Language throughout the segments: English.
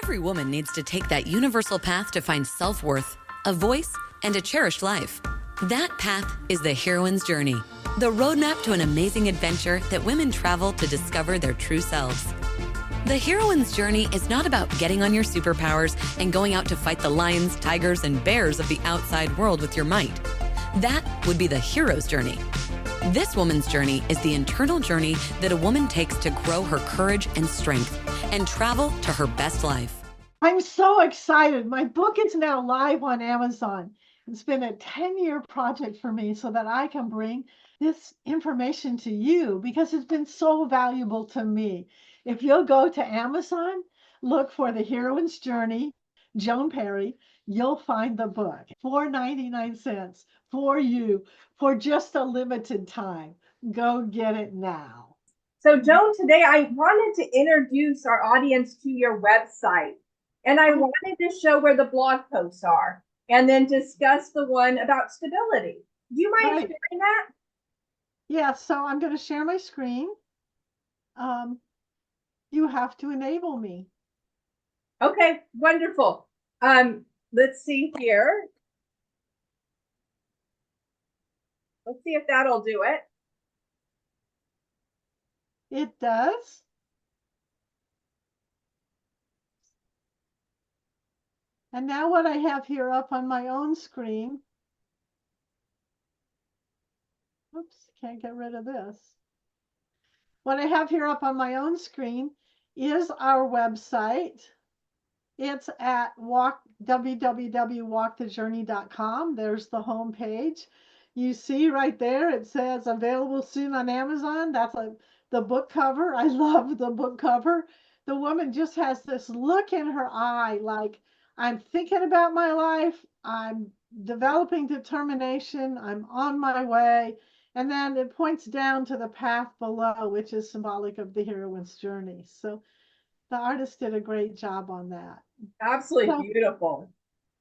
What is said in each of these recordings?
Every woman needs to take that universal path to find self-worth, a voice, and a cherished life. That path is the heroine's journey, the roadmap to an amazing adventure that women travel to discover their true selves. The heroine's journey is not about getting on your superpowers and going out to fight the lions, tigers, and bears of the outside world with your might. That would be the hero's journey. This woman's journey is the internal journey that a woman takes to grow her courage and strength and travel to her best life. I'm so excited. My book is now live on Amazon. It's been a 10-year project for me so that I can bring this information to you because it's been so valuable to me. If you'll go to Amazon, look for The Heroine's Journey, Joan Perry, you'll find the book. $4.99 for you for just a limited time. Go get it now. So Joan, today I wanted to introduce our audience to your website. And I wanted to show where the blog posts are and then discuss the one about stability. Do you mind sharing that? Yeah, so I'm going to share my screen. You have to enable me. Okay, wonderful. Let's see here. Let's see if that'll do it. It does. And now what I have here up on my own screen, oops, can't get rid of this. What I have here up on my own screen is our website. It's at www.walkthejourney.com. There's the home page. You see right there, it says available soon on Amazon. That's the book cover. I love the book cover. The woman just has this look in her eye like, I'm thinking about my life. I'm developing determination. I'm on my way. And then it points down to the path below, which is symbolic of the heroine's journey. So the artist did a great job on that. Absolutely beautiful.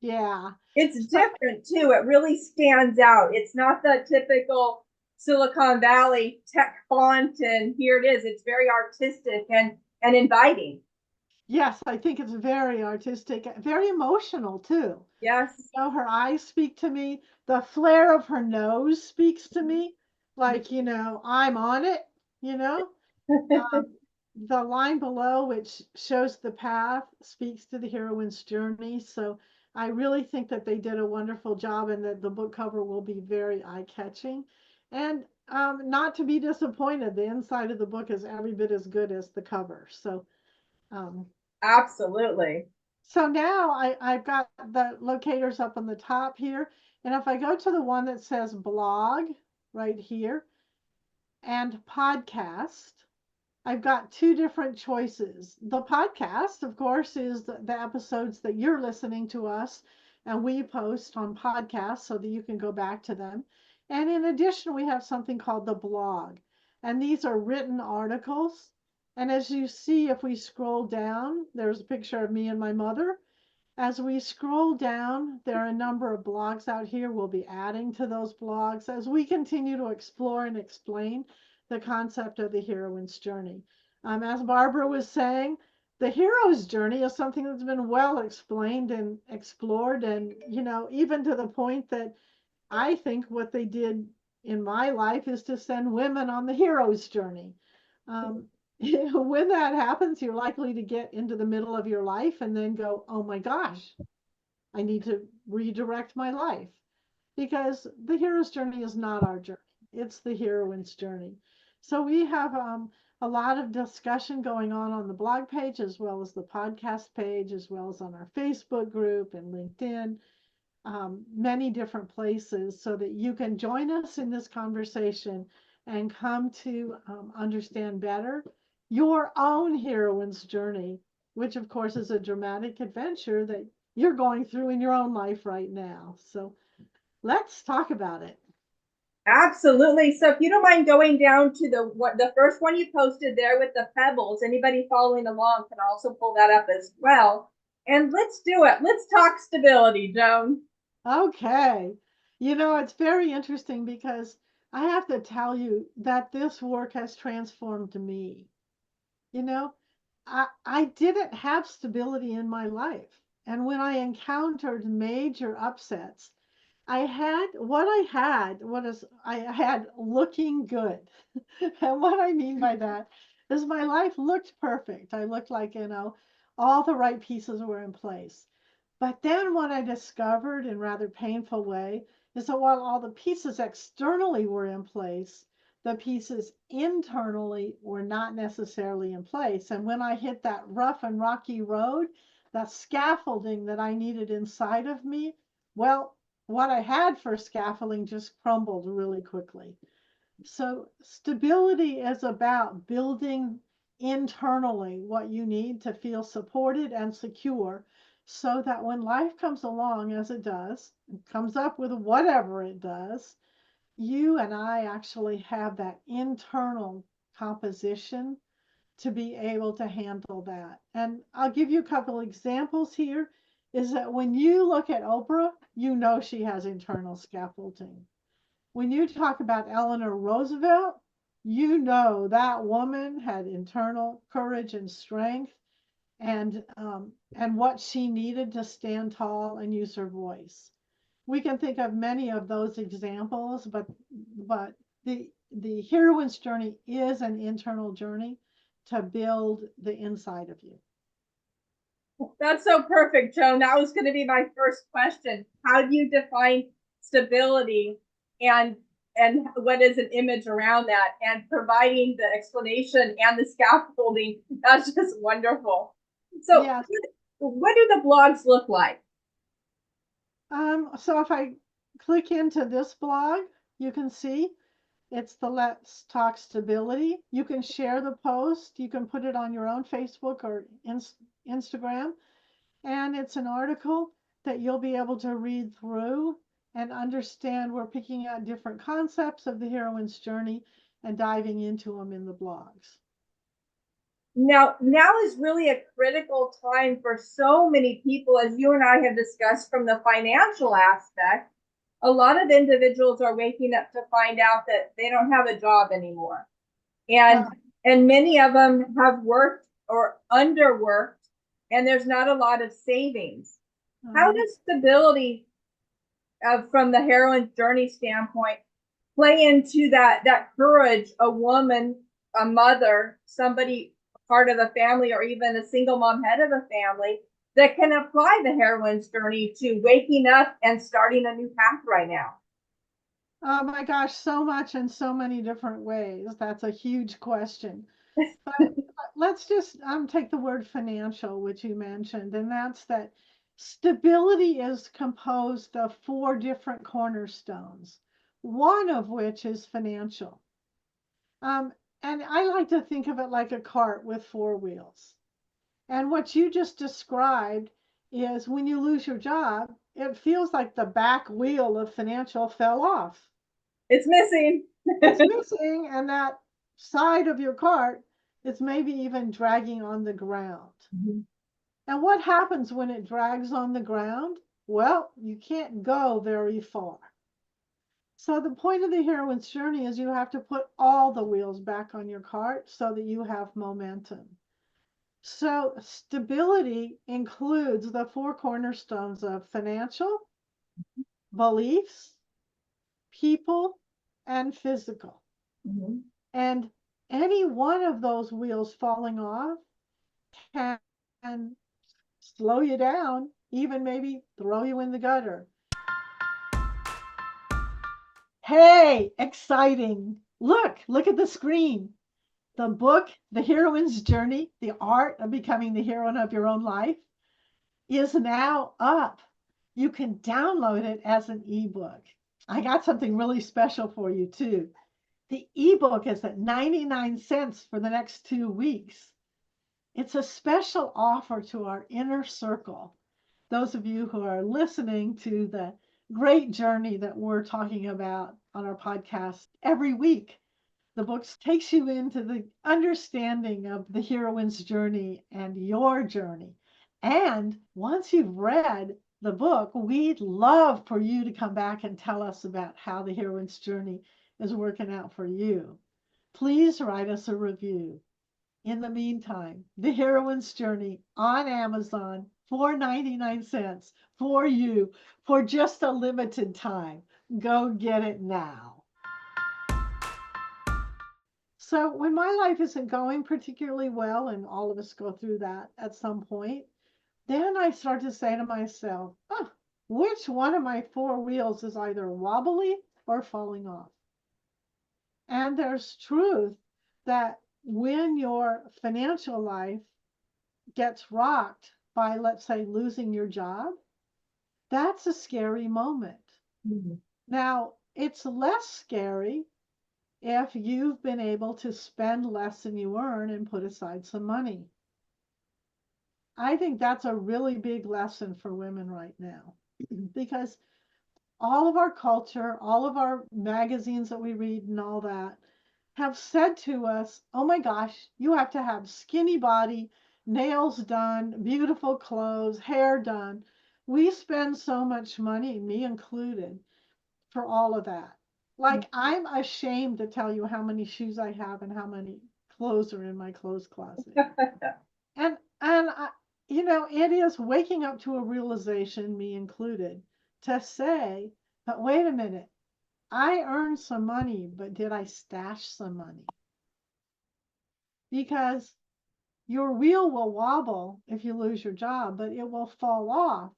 Yeah. It's different too. It really stands out. It's not the typical Silicon Valley tech font and here it is. It's very artistic and inviting. Yes, I think it's very artistic, very emotional too. Yes. You know, her eyes speak to me. The flare of her nose speaks to me. Like, you know, I'm on it, you know. The line below, which shows the path, speaks to the heroine's journey. So I really think that they did a wonderful job and that the book cover will be very eye-catching. And not to be disappointed, the inside of the book is every bit as good as the cover. So absolutely. So now I've got the locators up on the top here. And if I go to the one that says blog right here and podcast, I've got two different choices. The podcast, of course, is the episodes that you're listening to us and we post on podcasts so that you can go back to them. And in addition, we have something called the blog. And these are written articles. And as you see, if we scroll down, there's a picture of me and my mother. As we scroll down, there are a number of blogs out here. We'll be adding to those blogs as we continue to explore and explain the concept of the heroine's journey. As Barbara was saying, the hero's journey is something that's been well explained and explored, and you know, even to the point that I think what they did in my life is to send women on the hero's journey. When that happens, you're likely to get into the middle of your life and then go, oh my gosh, I need to redirect my life. Because the hero's journey is not our journey, it's the heroine's journey. So we have a lot of discussion going on the blog page, as well as the podcast page, as well as on our Facebook group and LinkedIn, many different places so that you can join us in this conversation and come to understand better your own heroine's journey, which of course is a dramatic adventure that you're going through in your own life right now. So let's talk about it. Absolutely. So if you don't mind going down to the first one you posted there with the pebbles, anybody following along can also pull that up as well. And let's do it. Let's talk stability, Joan. Okay. You know, it's very interesting because I have to tell you that this work has transformed me. You know, I didn't have stability in my life. And when I encountered major upsets, I had looking good. And what I mean by that is my life looked perfect. I looked like, all the right pieces were in place. But then what I discovered in rather painful way is that while all the pieces externally were in place, the pieces internally were not necessarily in place. And when I hit that rough and rocky road, the scaffolding that I needed inside of me, well, what I had for scaffolding just crumbled really quickly. So stability is about building internally what you need to feel supported and secure so that when life comes along, as it does, comes up with whatever it does, you and I actually have that internal composition to be able to handle that. And I'll give you a couple examples here is that when you look at Oprah, you know she has internal scaffolding. When you talk about Eleanor Roosevelt, you know that woman had internal courage and strength and what she needed to stand tall and use her voice. We can think of many of those examples, but the heroine's journey is an internal journey to build the inside of you. That's so perfect, Joan. That was going to be my first question. How do you define stability and what is an image around that? And providing the explanation and the scaffolding, that's just wonderful. So Yes. what do the blogs look like? So if I click into this blog, you can see it's the Let's Talk Stability. You can share the post. You can put it on your own Facebook or Instagram. And it's an article that you'll be able to read through and understand. We're picking out different concepts of the heroine's journey and diving into them in the blogs. Now is really a critical time for so many people, as you and I have discussed, from the financial aspect. A lot of individuals are waking up to find out that they don't have a job anymore. And many of them have worked or underworked, and there's not a lot of savings. How does stability from the heroine's journey standpoint play into that courage a woman, a mother, somebody part of the family, or even a single mom head of the family that can apply the heroine's journey to waking up and starting a new path right now? Oh my gosh, so much in so many different ways. That's a huge question. But let's just take the word financial, which you mentioned, and that's that stability is composed of 4 different cornerstones, one of which is financial. Um, and I like to think of it like a cart with 4 wheels. And what you just described is when you lose your job, it feels like the back wheel of financial fell off. It's missing. It's missing, and that side of your cart is maybe even dragging on the ground. Mm-hmm. And what happens when it drags on the ground? Well, you can't go very far. So the point of the heroine's journey is you have to put all the wheels back on your cart so that you have momentum. So stability includes the 4 cornerstones of financial, beliefs, people, and physical. Mm-hmm. And any one of those wheels falling off can slow you down, even maybe throw you in the gutter. Hey, exciting. Look at the screen. The book, The Heroine's Journey, The Art of Becoming the Heroine of Your Own Life, is now up. You can download it as an ebook. I got something really special for you too. The ebook is at 99 cents for the next 2 weeks. It's a special offer to our inner circle. Those of you who are listening to the great journey that we're talking about on our podcast every week. The book takes you into the understanding of the heroine's journey and your journey. And once you've read the book, we'd love for you to come back and tell us about how the heroine's journey is working out for you. Please write us a review. In the meantime, The Heroine's Journey on Amazon, 4.99 for you for just a limited time. Go get it now. So when my life isn't going particularly well, and all of us go through that at some point, then I start to say to myself, which one of my four wheels is either wobbly or falling off? And there's truth that when your financial life gets rocked by, let's say, losing your job, that's a scary moment. Mhm. Now, it's less scary if you've been able to spend less than you earn and put aside some money. I think that's a really big lesson for women right now because all of our culture, all of our magazines that we read and all that have said to us, oh my gosh, you have to have skinny body, nails done, beautiful clothes, hair done. We spend so much money, me included, for all of that. Like, I'm ashamed to tell you how many shoes I have and how many clothes are in my clothes closet. And it is waking up to a realization, me included, to say, but wait a minute, I earned some money, but did I stash some money? Because your wheel will wobble if you lose your job, but it will fall off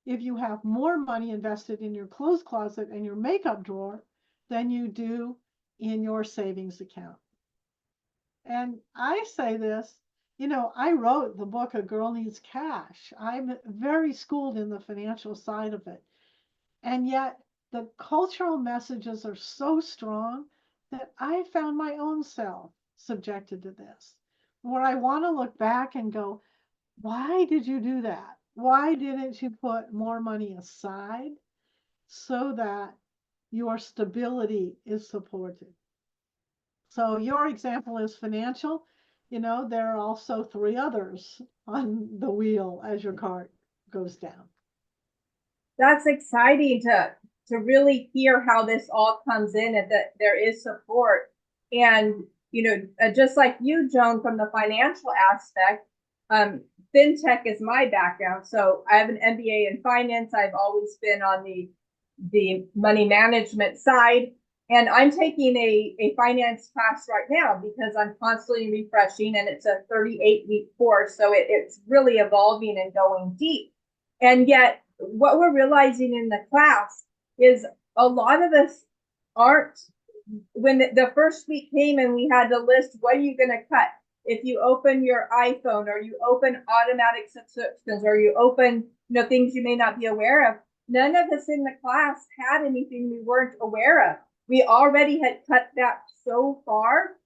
if you have more money invested in your clothes closet and your makeup drawer than you do in your savings account. And I say this, I wrote the book A Girl Needs Cash. I'm very schooled in the financial side of it. And yet the cultural messages are so strong that I found my own self subjected to this, where I want to look back and go, why did you do that? Why didn't you put more money aside so that your stability is supported? So your example is financial. There are also three others on the wheel as your cart goes down. That's exciting to really hear how this all comes in and that there is support. And just like you, Joan, from the financial aspect, fintech is my background. So I have an MBA in finance. I've always been on the money management side. And I'm taking a finance class right now because I'm constantly refreshing, and it's a 38-week course. So it's really evolving and going deep. And yet, what we're realizing in the class is a lot of us aren't. When the first week came and we had to list, what are you going to cut? If you open your iPhone, or you open automatic subscriptions, or you open things you may not be aware of, none of us in the class had anything we weren't aware of. We already had cut back so far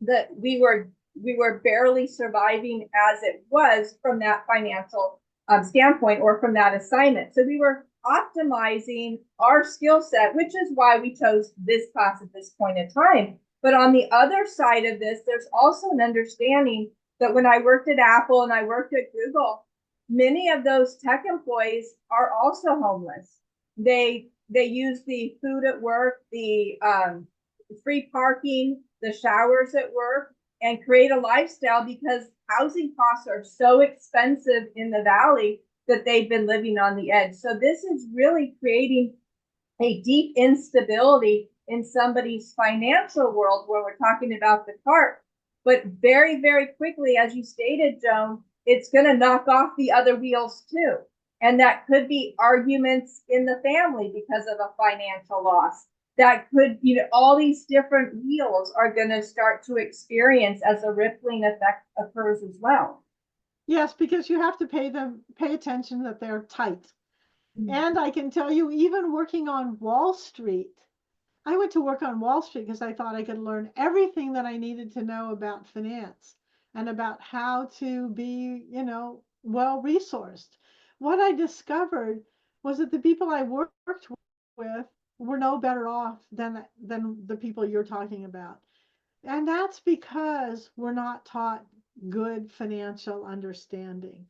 that we were barely surviving as it was from that financial standpoint, or from that assignment. So we were optimizing our skill set, which is why we chose this class at this point in time. But on the other side of this, there's also an understanding that when I worked at Apple and I worked at Google, many of those tech employees are also homeless. They use the food at work, the free parking, the showers at work, and create a lifestyle because housing costs are so expensive in the valley that they've been living on the edge. So this is really creating a deep instability in somebody's financial world where we're talking about the cart. But very, very quickly, as you stated, Joan, it's going to knock off the other wheels too. And that could be arguments in the family because of a financial loss. That could, all these different wheels are going to start to experience as a rippling effect occurs as well. Yes, because you have to pay attention that they're tight. And I can tell you, even working on Wall Street, I went to work on Wall Street because I thought I could learn everything that I needed to know about finance and about how to be, well resourced. What I discovered was that the people I worked with were no better off than the people you're talking about. And that's because we're not taught good financial understanding.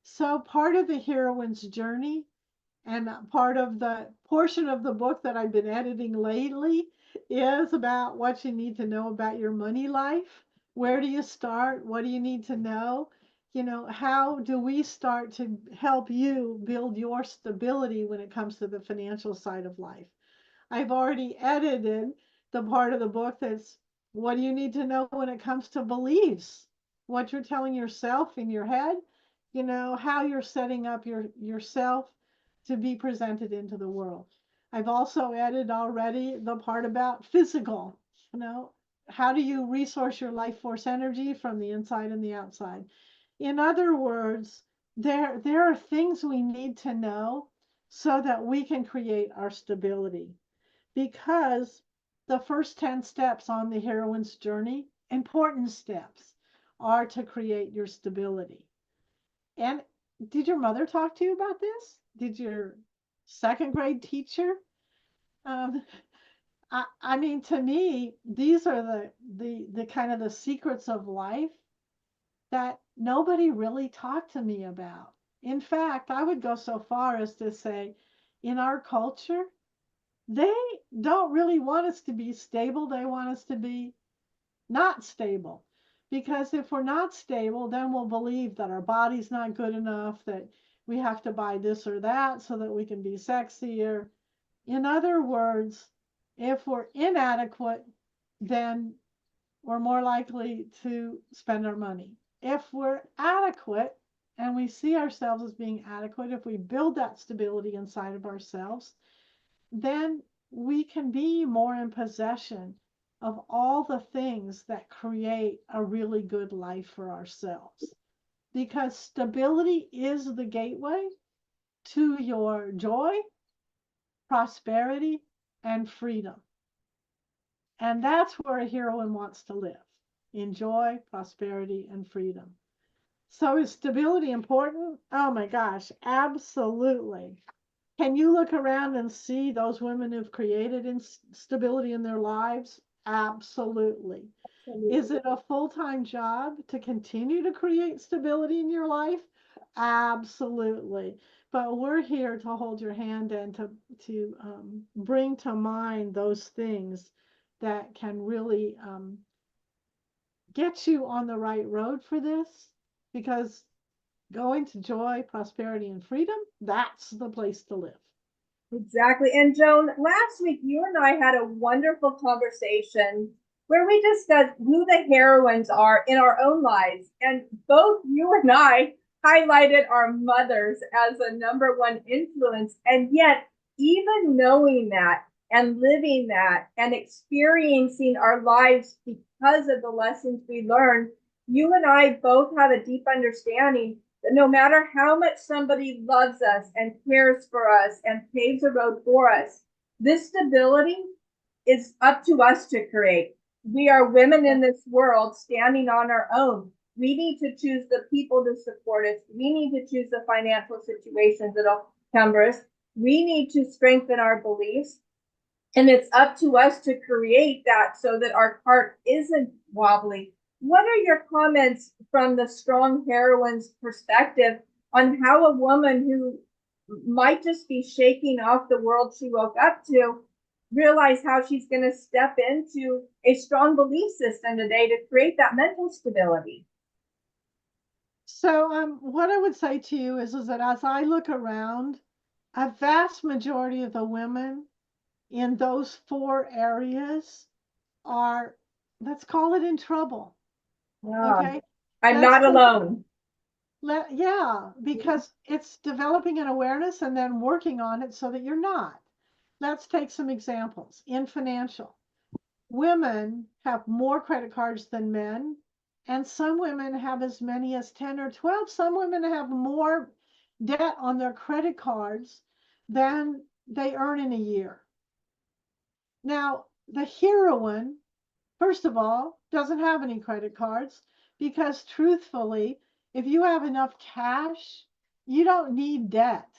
So part of the heroine's journey, and part of the portion of the book that I've been editing lately, is about what you need to know about your money life Where do you start? What do you need to know? How do we start to help you build your stability when it comes to the financial side of life? I've already edited the part of the book that's what do you need to know when it comes to beliefs? What you're telling yourself in your head, how you're setting up yourself to be presented into the world. I've also edited already the part about physical, how do you resource your life force energy from the inside and the outside? In other words, there are things we need to know so that we can create our stability. Because the first 10 steps on the heroine's journey, important steps, are to create your stability. And did your mother talk to you about this? Did your second grade teacher? Um, I mean, to me, these are the kind of the secrets of life that nobody really talked to me about. In fact, I would go so far as to say, in our culture, they don't really want us to be stable. They want us to be not stable. Because if we're not stable, then we'll believe that our body's not good enough, that we have to buy this or that so that we can be sexier. In other words, if we're inadequate, then we're more likely to spend our money. If we're adequate and we see ourselves as being adequate, if we build that stability inside of ourselves, then we can be more in possession of all the things that create a really good life for ourselves. Because stability is the gateway to your joy, prosperity, and freedom. And that's where a heroine wants to live, in joy, prosperity, and freedom. So is stability important? Oh my gosh, absolutely. Can you look around and see those women who've created stability in their lives? Absolutely. Is it a full-time job to continue to create stability in your life? Absolutely. But we're here to hold your hand and to bring to mind those things that can really get you on the right road for this, because going to joy, prosperity, and freedom, that's the place to live. Exactly. And Joan, last week you and I had a wonderful conversation where we discussed who the heroines are in our own lives. And both you and I highlighted our mothers as a number one influence. And yet, even knowing that and living that and experiencing our lives because of the lessons we learned, you and I both have a deep understanding that no matter how much somebody loves us and cares for us and paves a road for us, this stability is up to us to create. We are women in this world standing on our own. We need to choose the people to support us. We need to choose the financial situations that'll cover us. We need to strengthen our beliefs. And it's up to us to create that so that our cart isn't wobbly. What are your comments from the strong heroine's perspective on how a woman who might just be shaking off the world she woke up to realize how she's going to step into a strong belief system today to create that mental stability? So what I would say to you is that as I look around, a vast majority of the women in those 4 areas are, let's call it, in trouble. Okay? I'm not alone. Yeah, because it's developing an awareness and then working on it so that you're not. Let's take some examples. In financial, women have more credit cards than men, and some women have as many as 10 or 12. Some women have more debt on their credit cards than they earn in a year. Now, the heroine, first of all, doesn't have any credit cards because, truthfully, if you have enough cash, you don't need debt.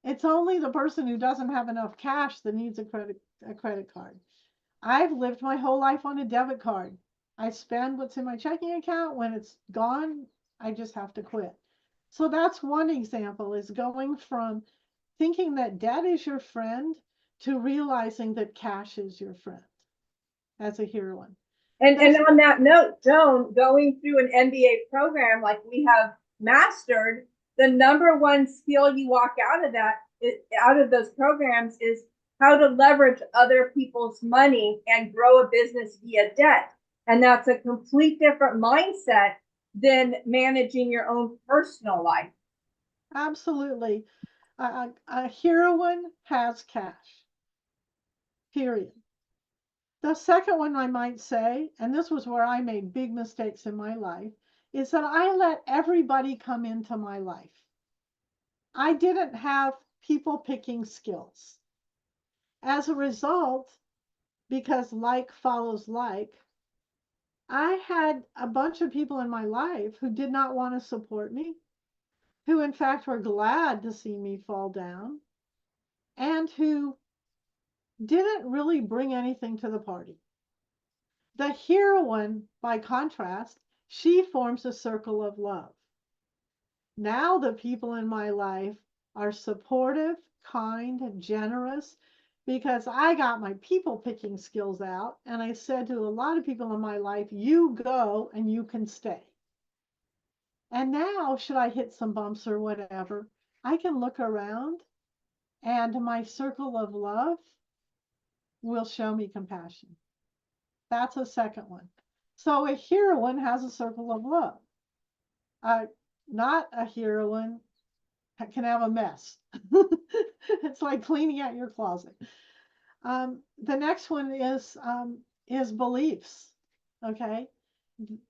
It's only the person who doesn't have enough cash that needs a credit card. I've lived my whole life on a debit card. I spend what's in my checking account. When it's gone, I just have to quit. So that's one example, is going from thinking that debt is your friend to realizing that cash is your friend as a heroine. And on that note, Joan, going through an MBA program like we have mastered, the number one skill you walk out of out of those programs is how to leverage other people's money and grow a business via debt. And that's a complete different mindset than managing your own personal life. Absolutely. A heroine has cash, period. The second one I might say, and this was where I made big mistakes in my life, is that I let everybody come into my life. I didn't have people picking skills. As a result, because like follows like, I had a bunch of people in my life who did not want to support me, who in fact were glad to see me fall down, and who didn't really bring anything to the party. The heroine, by contrast, she forms a circle of love. Now the people in my life are supportive, kind, generous, because I got my people picking skills out. And I said to a lot of people in my life, you go and you can stay. And now, should I hit some bumps or whatever, I can look around and my circle of love will show me compassion. That's a second one. So a heroine has a circle of love. Not a heroine can have a mess. It's like cleaning out your closet. The next one is beliefs. Okay,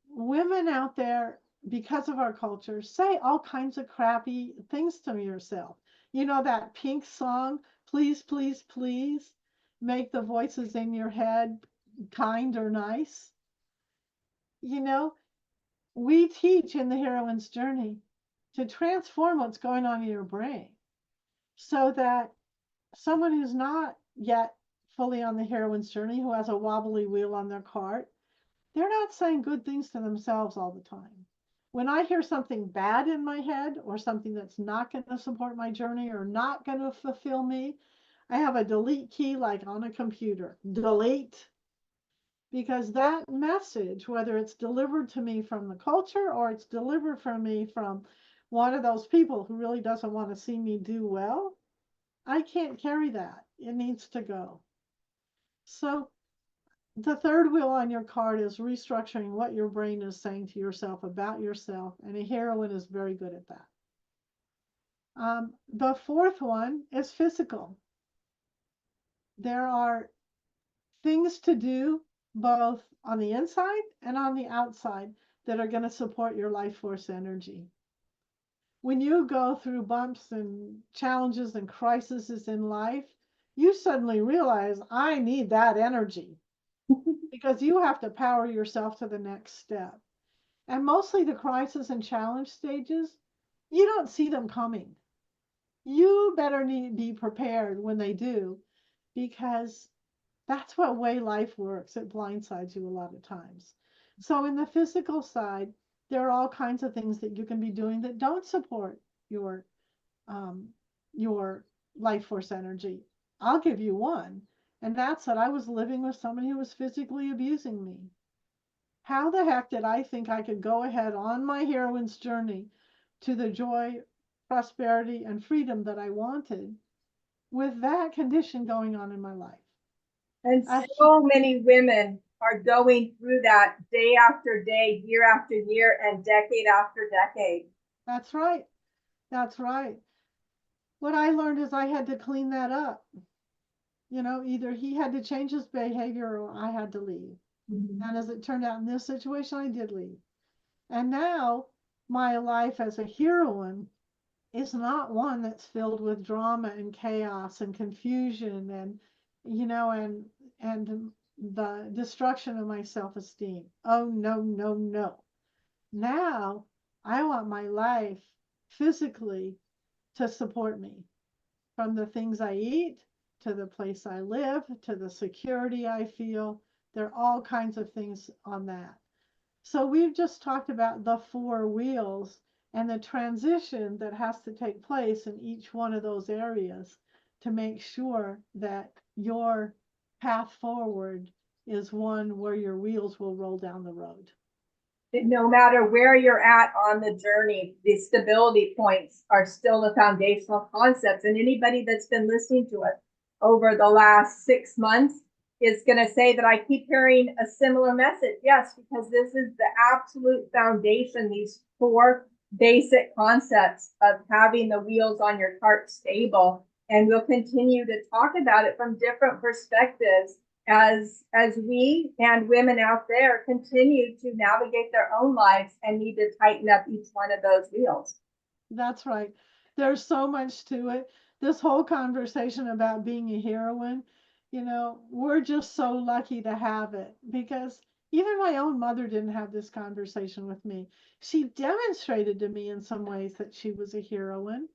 women out there, because of our culture, say all kinds of crappy things to yourself. You know that Pink song, "Please, please, please, make the voices in your head kind or nice." You know, we teach in the heroine's journey to transform what's going on in your brain so that someone who's not yet fully on the heroine's journey, who has a wobbly wheel on their cart, they're not saying good things to themselves all the time. When I hear something bad in my head or something that's not going to support my journey or not going to fulfill me, I have a delete key like on a computer. Delete. Because that message, whether it's delivered to me from the culture or it's delivered from me from one of those people who really doesn't want to see me do well, I can't carry that. It needs to go. So the third wheel on your card is restructuring what your brain is saying to yourself about yourself, and a heroine is very good at that. The fourth one is physical. There are things to do both on the inside and on the outside that are going to support your life force energy. When you go through bumps and challenges and crises in life, you suddenly realize, I need that energy. Because you have to power yourself to the next step. And mostly the crisis and challenge stages, you don't see them coming. You better be prepared when they do, because that's what way life works. It blindsides you a lot of times. So in the physical side, there are all kinds of things that you can be doing that don't support your life force energy. I'll give you one, and that's that I was living with somebody who was physically abusing me. How the heck did I think I could go ahead on my heroine's journey to the joy, prosperity, and freedom that I wanted with that condition going on in my life? And so many women are going through that day after day, year after year, and decade after decade. That's right. That's right. What I learned is I had to clean that up. You know, either he had to change his behavior or I had to leave. Mm-hmm. And as it turned out in this situation, I did leave. And now my life as a heroine is not one that's filled with drama and chaos and confusion and, and the destruction of my self-esteem. Oh, no, no, no. Now I want my life physically to support me, from the things I eat to the place I live to the security I feel. There are all kinds of things on that. So we've just talked about the four wheels and the transition that has to take place in each one of those areas to make sure that your path forward is one where your wheels will roll down the road. No matter where you're at on the journey, the stability points are still the foundational concepts. And anybody that's been listening to it over the last 6 months is going to say that I keep hearing a similar message. Yes, because this is the absolute foundation, these 4 basic concepts of having the wheels on your cart stable. And we'll continue to talk about it from different perspectives as we and women out there continue to navigate their own lives and need to tighten up each one of those wheels. That's right. There's so much to it. This whole conversation about being a heroine, we're just so lucky to have it, because even my own mother didn't have this conversation with me. She demonstrated to me in some ways that she was a heroine.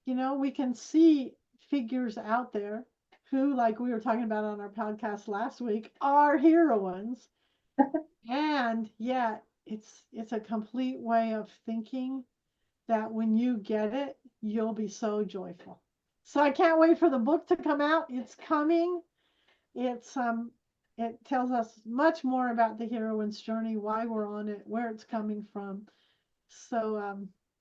We can see figures out there who, like we were talking about on our podcast last week, are heroines. And yet it's a complete way of thinking that when you get it, you'll be so joyful. So I can't wait for the book to come out. It's coming. It tells us much more about the heroine's journey, why we're on it, where it's coming from. So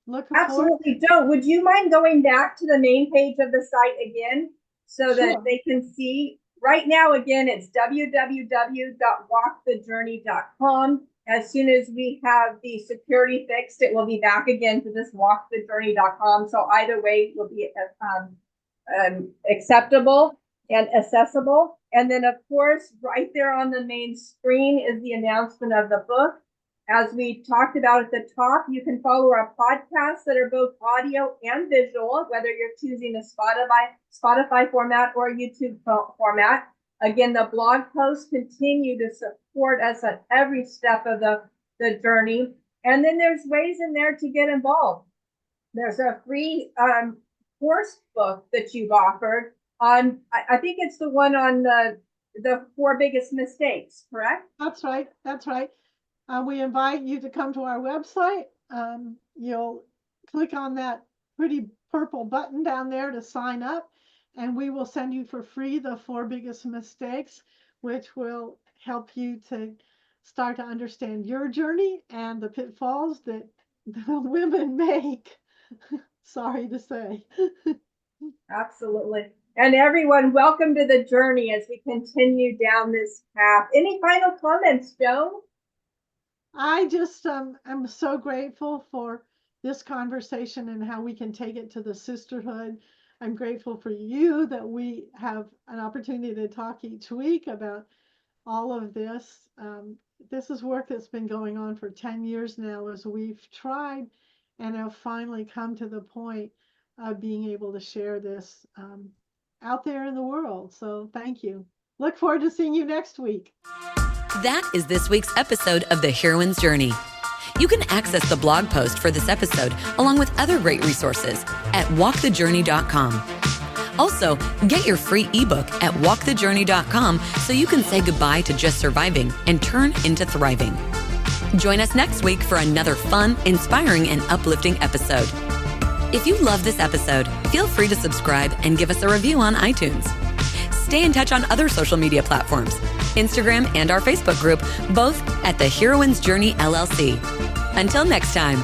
look forward. Absolutely. Joan, would you mind going back to the main page of the site again so Sure. that they can see? Right now, again, it's www.walkthejourney.com. As soon as we have the security fixed, it will be back again to this walkthejourney.com. So either way will be acceptable and accessible. And then, of course, right there on the main screen is the announcement of the book. As we talked about at the top, you can follow our podcasts that are both audio and visual, whether you're choosing a Spotify format or YouTube format. Again, the blog posts continue to support us at every step of the journey. And then there's ways in there to get involved. There's a free course book that you've offered on, I think it's the one on the 4 biggest mistakes, correct? That's right. That's right. We invite you to come to our website. You'll click on that pretty purple button down there to sign up, and we will send you for free the 4 biggest mistakes, which will help you to start to understand your journey and the pitfalls that the women make. Sorry to say. Absolutely. And everyone, welcome to the journey as we continue down this path. Any final comments, Joan? I just am so grateful for this conversation and how we can take it to the sisterhood. I'm grateful for you that we have an opportunity to talk each week about all of this. This is work that's been going on for 10 years now, as we've tried and have finally come to the point of being able to share this out there in the world. So thank you. Look forward to seeing you next week. That is this week's episode of The Heroine's Journey. You can access the blog post for this episode along with other great resources at walkthejourney.com. Also, get your free ebook at walkthejourney.com so you can say goodbye to just surviving and turn into thriving. Join us next week for another fun, inspiring, and uplifting episode. If you love this episode, feel free to subscribe and give us a review on iTunes. Stay in touch on other social media platforms, Instagram and our Facebook group, both at The Heroine's Journey LLC. Until next time.